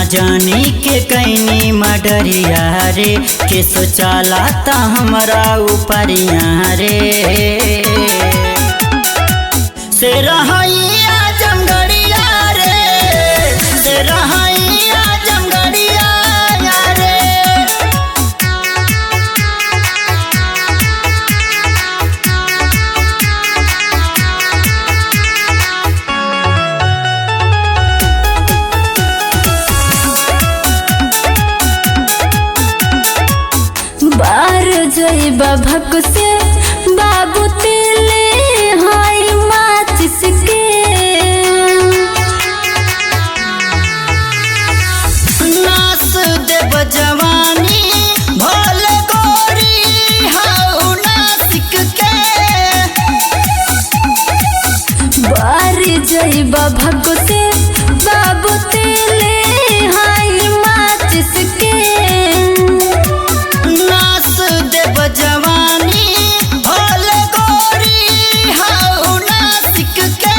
ना जानी के कैनी मडरिया रे के सोचाला ता हमरा ऊपरिया रे से रहैया जंगड़िया रे से रहैया जंगड़िया रे। बार जइबा भक से बाबू तेले हाय माचिस के नास देव जवानी भोल गोरी हाउ नासिक के बार जइबा भक से बाबू तेले हाय माचिस के जवानी भोल गोरी हाउ नासिक के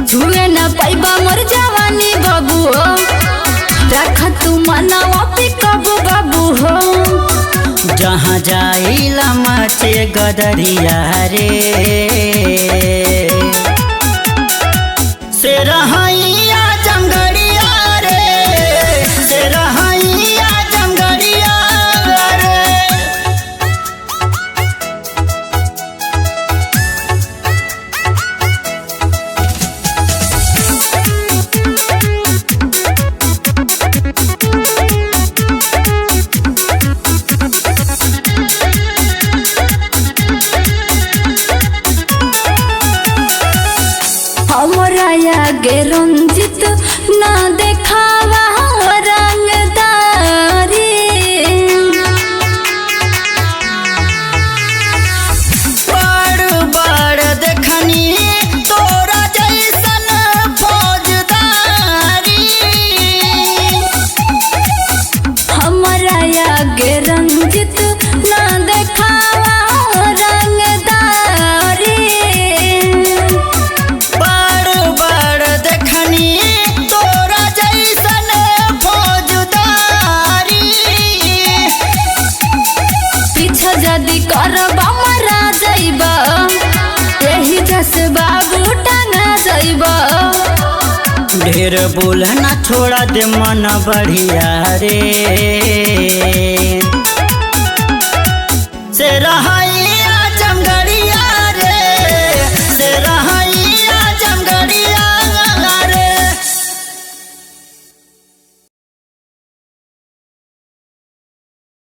छुए न पाइबा मोर जवानी बाबू हो रख तू मनावा पे कबू बाबू हो जहाँ जाइला मचे गदरिया रे से रहैया जंगड़िया रे से रहैया जंगड़िया रे। हमरा आगे रंजित ना देखावा रंगदारी बड़ बड़ देखनी तोरा जैसन फौजदारी हमरा आगे रंजित ना देखावा रंगदारी बड़ बड़ देखनी तोरा जैसन फौजदारी पीछा जदी करबा मरा जाइबा यही जस बाबू टांगा जाइबा ढेर बोलना छोड़ा दे मन बढ़िया रे से रहा